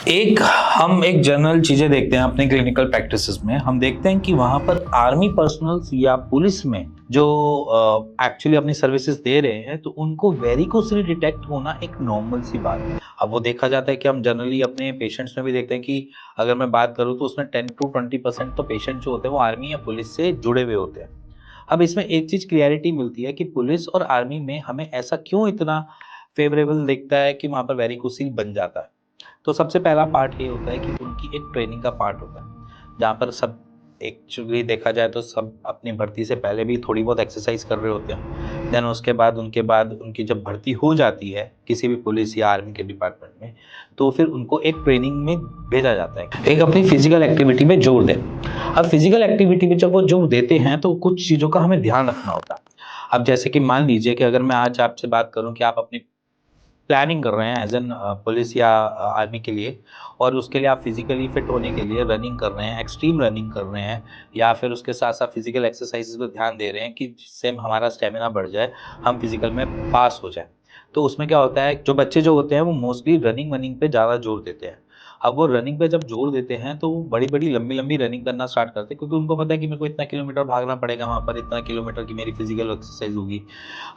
हम एक जनरल चीजें देखते हैं अपने क्लिनिकल प्रैक्टिसेस में। हम देखते हैं कि वहां पर आर्मी पर्सनल्स या पुलिस में जो एक्चुअली अपनी सर्विसेज दे रहे हैं, तो उनको वेरिकोसिल डिटेक्ट होना एक नॉर्मल सी बात है। अब वो देखा जाता है कि हम जनरली अपने पेशेंट्स में भी देखते हैं कि अगर मैं बात करूं तो उसमें 10 to 20% तो पेशेंट जो होते हैं वो आर्मी या पुलिस से जुड़े हुए होते हैं। अब इसमें एक चीज क्लियरिटी मिलती है कि पुलिस और आर्मी में हमें ऐसा क्यों इतना फेवरेबल दिखता है कि वहां पर वेरिकोसिल बन जाता है। तो सबसे पहला पार्ट ये होता है कि उनकी एक ट्रेनिंग का पार्ट होता है, जहाँ पर सब एक्चुअली देखा जाए तो सब अपनी भर्ती से पहले भी थोड़ी बहुत एक्सरसाइज कर रहे होते हैं। देन उसके बाद उनकी जब भर्ती हो जाती है किसी भी पुलिस या आर्मी के डिपार्टमेंट में, तो फिर उनको एक ट्रेनिंग में भेजा जाता है, एक अपनी फिजिकल एक्टिविटी में जोर दें। अब फिजिकल एक्टिविटी में जब वो जोर देते हैं तो कुछ चीज़ों का हमें ध्यान रखना होता है। अब जैसे कि मान लीजिए कि अगर मैं आज आपसे बात करूं कि आप अपनी प्लानिंग कर रहे हैं एज एन पुलिस या आर्मी के लिए, और उसके लिए आप फिजिकली फिट होने के लिए रनिंग कर रहे हैं, एक्सट्रीम रनिंग कर रहे हैं, या फिर उसके साथ साथ फिजिकल एक्सरसाइजेज पर ध्यान दे रहे हैं कि जिससे हमारा स्टेमिना बढ़ जाए, हम फिजिकल में पास हो जाए। तो उसमें क्या होता है, जो बच्चे जो होते हैं वो मोस्टली रनिंग वनिंग पे ज़्यादा जोर देते हैं। अब वो रनिंग पे जब जोर देते हैं तो वो बड़ी बड़ी लंबी लंबी रनिंग करना स्टार्ट करते हैं, क्योंकि उनको पता है कि मेरे को इतना किलोमीटर भागना पड़ेगा, वहाँ पर इतना किलोमीटर की मेरी फिजिकल एक्सरसाइज होगी।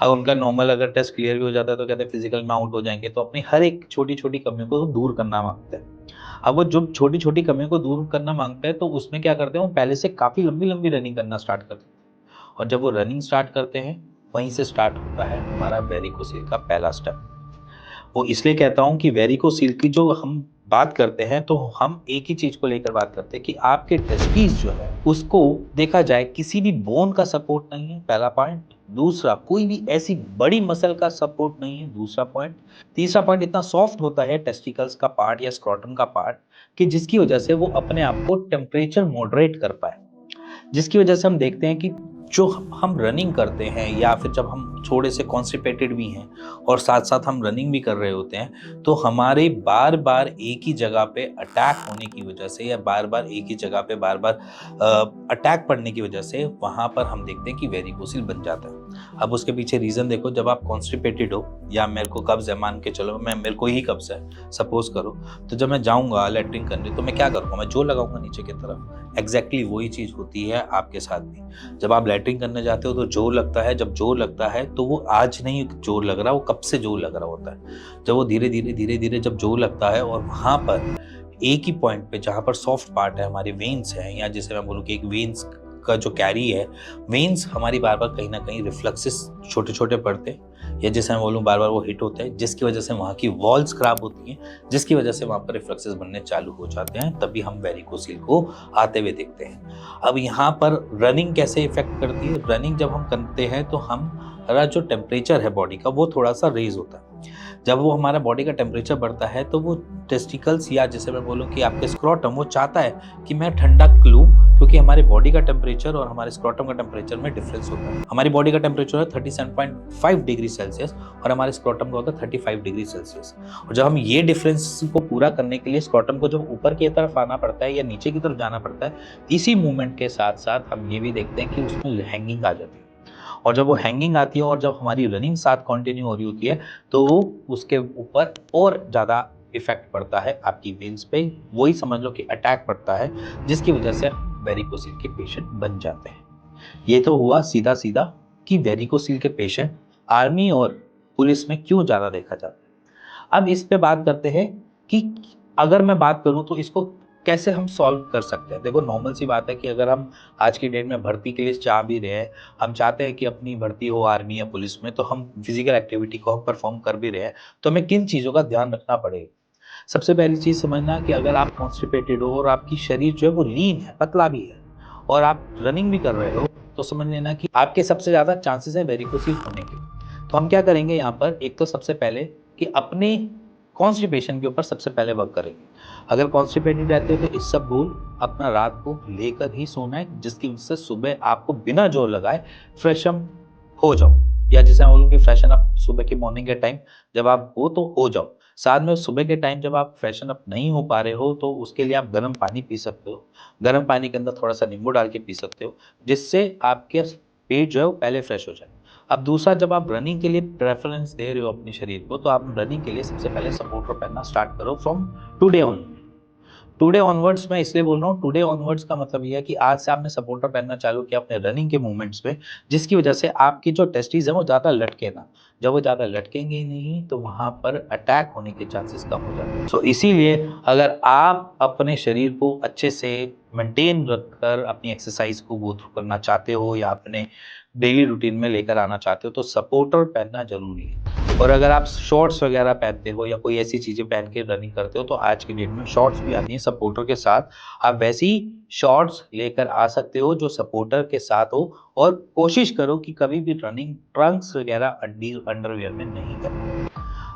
अब उनका नॉर्मल अगर टेस्ट क्लियर भी हो जाता है तो कहते हैं फिजिकल में आउट हो जाएंगे, तो अपनी हर एक छोटी छोटी कमियों को दूर करना मांगते हैं। अब वो जो छोटी छोटी कमियों को दूर करना मांगते हैं तो उसमें क्या करते हैं, वो पहले से काफी लंबी लंबी रनिंग करना स्टार्ट करते हैं। और जब वो रनिंग स्टार्ट करते हैं, वहीं से स्टार्ट होता है हमारा वेरिकोसिल का पहला स्टेप। वो इसलिए कहता हूं कि वेरिकोसिल की जो हम बात करते हैं तो हम एक ही चीज को लेकर बात करते हैं कि आपके टेस्टिस जो है उसको देखा जाए किसी भी बोन का सपोर्ट नहीं है, पहला पॉइंट। दूसरा, कोई भी ऐसी बड़ी मसल का सपोर्ट नहीं है, दूसरा पॉइंट। तीसरा पॉइंट, इतना सॉफ्ट होता है टेस्टिकल्स का पार्ट या स्क्रॉटम का पार्ट कि जिसकी वजह से वो अपने आप को टेम्परेचर मॉडरेट कर पाए। जिसकी वजह से हम देखते हैं कि जो हम रनिंग करते हैं या फिर जब हम थोड़े से कॉन्स्टिपेटेड भी हैं और साथ साथ हम रनिंग भी कर रहे होते हैं, तो हमारे बार बार एक ही जगह पे अटैक होने की वजह से या बार बार एक ही जगह पे बार बार अटैक पड़ने की वजह से वहां पर हम देखते हैं कि वेरिकोसिल बन जाता है। अब उसके पीछे रीजन देखो, जब आप कॉन्स्टिपेटेड हो या मेरे को कब्ज है, मान के चलो मेरे को ही कब्ज है सपोज करो, तो जब मैं जाऊंगा लेटरिन करने तो मैं क्या करूंगा, मैं जोर लगाऊंगा नीचे की तरफ। एग्जैक्टली वही चीज होती है आपके साथ भी। जब आप लैट्रिन करने जाते हो तो जोर लगता है, जब जोर लगता है तो वो आज नहीं जोर लग रहा, वो कब से जोर लग रहा होता है। जब वो धीरे धीरे धीरे धीरे जब जोर लगता है और वहां पर एक ही पॉइंट पे जहां पर सॉफ्ट पार्ट है, हमारे वेन्स है, या जैसे मैं बोलूँ कि एक वेन्स का जो कैरी है, वेन्स हमारी बार बार कहीं ना कहीं रिफ्लेक्सेस छोटे छोटे पड़ते हैं, या जैसे मैं बोलूँ बार बार वो हिट होते हैं, जिसकी वजह से वहाँ की वॉल्स खराब होती हैं, जिसकी वजह से वहाँ पर रिफ्लेक्सेस बनने चालू हो जाते हैं, तभी हम वेरिकोसिल को आते हुए देखते हैं। अब यहाँ पर रनिंग कैसे इफेक्ट करती है, रनिंग जब हम करते हैं तो हमारा जो टेम्परेचर है बॉडी का वो थोड़ा सा रेज होता है। जब वो हमारा बॉडी का टेम्परेचर बढ़ता है तो वो टेस्टिकल्स या जैसे मैं बोलूँ कि आपके स्क्रोटम वो चाहता है कि मैं ठंडा लूँ, क्योंकि हमारी बॉडी का टेम्परेचर और हमारे स्क्रोटम का टेम्परेचर में डिफरेंस होता है। हमारी बॉडी का टेम्परेचर है 37.5 डिग्री सेल्सियस और हमारे स्क्रोटम का होता है 35 डिग्री सेल्सियस। और जब हम ये डिफरेंस को पूरा करने के लिए स्क्रोटम को जब ऊपर की तरफ आना पड़ता है या नीचे की तरफ जाना पड़ता है, इसी मूवमेंट के साथ साथ हम ये भी देखते हैं कि उसमें हैंगिंग आ जाती है। और जब वो हैंगिंग आती है और जब हमारी रनिंग साथ कंटिन्यू हो रही होती है तो उसके ऊपर और ज़्यादा इफेक्ट पड़ता है आपकी वेन्स पे, वही समझ लो कि अटैक पड़ता है, जिसकी वजह से वेरिकोसिल के पेशेंट बन जाते हैं। ये तो हुआ सीधा सीधा कि वेरिकोसिल के पेशेंट आर्मी और पुलिस में क्यों ज़्यादा देखा जाता है। अब इस पे बात करते हैं कि अगर मैं बात करूं तो इसको कैसे हम सॉल्व कर सकते हैं। देखो, नॉर्मल सी बात है कि अगर हम आज की डेट में भर्ती के लिए चाह भी रहे हैं, हम चाहते हैं कि अपनी भर्ती हो आर्मी या पुलिस में, तो हम फिजिकल एक्टिविटी को हम परफॉर्म कर भी रहे हैं, तो हमें किन चीज़ों का ध्यान रखना पड़ेगा। सबसे पहली चीज़ समझना कि अगर आप कॉन्स्टिपेटेड हो और आपकी शरीर जो है वो लीन है, पतला भी है, और आप रनिंग भी कर रहे हो, तो समझ लेना कि आपके सबसे ज़्यादा चांसेस है वेरिकोसिल होने के। तो हम क्या करेंगे यहाँ पर, एक तो सबसे पहले कि अपने कॉन्स्टिपेशन के ऊपर सबसे पहले वर्क करेंगे। अगर कॉन्स्टिपेटेड रहते हो तो इस सब भूल अपना रात को लेकर ही सोना है, जिसकी वजह से सुबह आपको बिना जोर लगाए फ्रेशन हो जाओ, या जैसे मैं बोलूँ कि फ्रेशन अप सुबह की मॉर्निंग के टाइम जब आप हो जाओ। साथ में सुबह के टाइम जब आप फ्रेशन अप नहीं हो पा रहे हो तो उसके लिए आप गर्म पानी पी सकते हो। गर्म पानी के अंदर थोड़ा सा नींबू डाल के पी सकते हो, जिससे आपके पेट जो है वो पहले फ्रेश हो जाए। अब दूसरा, जब आप रनिंग के लिए प्रेफरेंस दे रहे हो अपने शरीर को, तो आप रनिंग के लिए सबसे पहले सपोर्टर पहनना स्टार्ट करो from today on. Today onwards मैं इसलिए बोल रहा हूँ, टुडे ऑनवर्ड्स का मतलब ये है कि आज से आपने सपोर्टर पहनना चालू किया अपने रनिंग के मूवमेंट्स पे, जिसकी वजह से आपकी जो टेस्टीज है वो ज़्यादा लटके ना। जब वो ज़्यादा लटकेंगे ही नहीं तो वहाँ पर अटैक होने के चांसेस कम हो जाते हैं। सो इसीलिए अगर आप अपने शरीर को अच्छे से मेंटेन रखकर अपनी एक्सरसाइज को गो थ्रू करना चाहते हो या अपने डेली रूटीन में लेकर आना चाहते हो तो सपोर्टर पहनना जरूरी है। और अगर आप शॉर्ट्स वगैरह पहनते हो या कोई ऐसी चीजें पहन के रनिंग करते हो तो आज की डेट में शॉर्ट्स भी आती हैं सपोर्टर के साथ। आप वैसी शॉर्ट्स लेकर आ सकते हो जो सपोर्टर के साथ हो, और कोशिश करो कि कभी भी रनिंग ट्रंक्स वगैरह अंडरवियर में नहीं करना।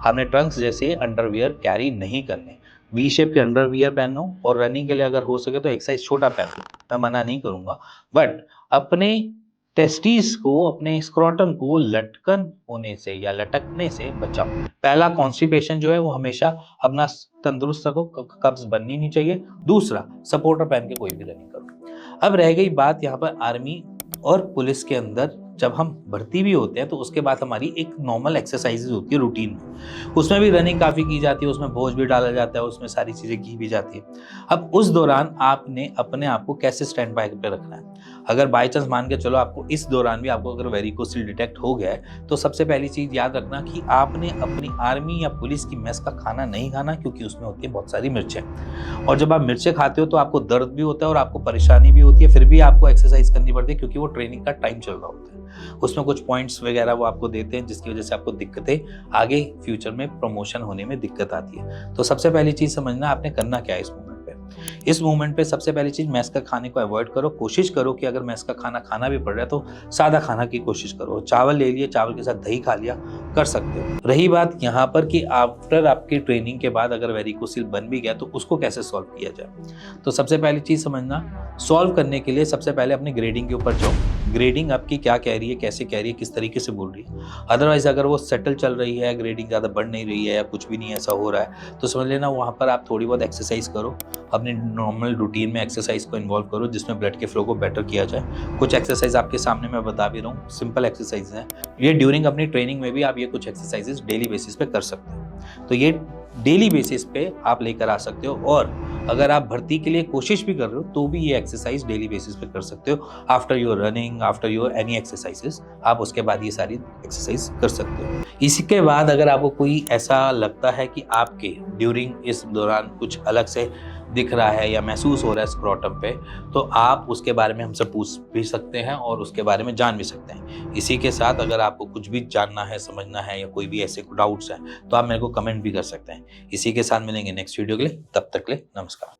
हमने ट्रंक्स जैसे अंडरवियर कैरी नहीं करने। वी शेप के अंडरवियर पहनो और रनिंग के लिए अगर हो सके तो एक साइज छोटा पहनो, मैं मना नहीं करूंगा, बट अपने टेस्टीज को, अपने स्क्रोटम को लटकन होने से या लटकने से बचाओ। पहला कॉन्स्टिपेशन जो है वो हमेशा अपना तंदुरुस्त रखो, कब्ज बननी नहीं चाहिए। दूसरा, सपोर्टर पहन के कोई भी रनिंग करो। अब रह गई बात यहाँ पर आर्मी और पुलिस के अंदर जब हम भर्ती भी होते हैं तो उसके बाद हमारी एक नॉर्मल एक्सरसाइजेज होती है रूटीन में, उसमें भी रनिंग काफ़ी की जाती है, उसमें बोझ भी डाला जाता है, उसमें सारी चीज़ें की भी जाती है। अब उस दौरान आपने अपने आप को कैसे स्टैंड बाय पे रखना है। अगर बाई चांस मान के चलो आपको इस दौरान भी आपको अगर वेरिकोसिल डिटेक्ट हो गया है तो सबसे पहली चीज़ याद रखना कि आपने अपनी आर्मी या पुलिस की मेस का खाना नहीं खाना, क्योंकि उसमें होती है बहुत सारी मिर्चें, और जब आप मिर्चें खाते हो तो आपको दर्द भी होता है और आपको परेशानी भी होती है, फिर भी आपको एक्सरसाइज करनी पड़ती है क्योंकि वो ट्रेनिंग का टाइम चल रहा होता है। उसमें कुछ पॉइंट्स वगैरह वो आपको देते हैं जिसकी वजह से आपको दिक्कतें, आगे फ्यूचर में प्रमोशन होने में दिक्कत आती है। तो सबसे पहली चीज समझना आपने करना क्या है इस मोमेंट पे। इस मोमेंट पे सबसे पहली चीज, मैस का खाने को अवॉइड करो। कोशिश करो कि अगर मैस का खाना खाना भी पड़ रहा है तो सादा खाना की कोशिश करो। चावल ले लिए, चावल के साथ दही खा लिया, कर सकते हो। रही बात यहाँ पर कि आफ्टर आपकी ट्रेनिंग के बाद अगर वेरिकोसिल बन भी गया तो उसको कैसे सॉल्व किया जाए, तो सबसे पहली चीज समझना, सॉल्व करने के लिए सबसे पहले अपने ग्रेडिंग के ऊपर जाओ। ग्रेडिंग आपकी क्या कह रही है, कैसे कह रही है, किस तरीके से बोल रही है। अदरवाइज अगर वो सेटल चल रही है, ग्रेडिंग ज़्यादा बढ़ नहीं रही है या कुछ भी नहीं ऐसा हो रहा है, तो समझ लेना वहाँ पर आप थोड़ी बहुत एक्सरसाइज करो, अपने नॉर्मल रूटीन में एक्सरसाइज को इन्वॉल्व करो जिसमें ब्लड के फ्लो को बेटर किया जाए। कुछ एक्सरसाइज आपके सामने मैं बता भी रहा हूँ, सिंपल एक्सरसाइज है ये। ड्यूरिंग अपनी ट्रेनिंग में भी आप ये कुछ एक्सरसाइजेज डेली बेसिस पे कर सकते हो, तो ये डेली बेसिस पे आप लेकर आ सकते हो। और अगर आप भर्ती के लिए कोशिश भी कर रहे हो तो भी ये एक्सरसाइज डेली बेसिस पे कर सकते हो। After your running, after your any exercises, आप उसके बाद ये सारी एक्सरसाइज कर सकते हो। इसके बाद अगर आपको कोई ऐसा लगता है कि आपके ड्यूरिंग इस दौरान कुछ अलग से दिख रहा है या महसूस हो रहा है स्क्रोटम पे, तो आप उसके बारे में हमसे पूछ भी सकते हैं और उसके बारे में जान भी सकते हैं। इसी के साथ अगर आपको कुछ भी जानना है, समझना है या कोई भी ऐसे डाउट्स हैं तो आप मेरे को कमेंट भी कर सकते हैं। इसी के साथ मिलेंगे नेक्स्ट वीडियो के लिए, तब तक के लिए नमस्कार।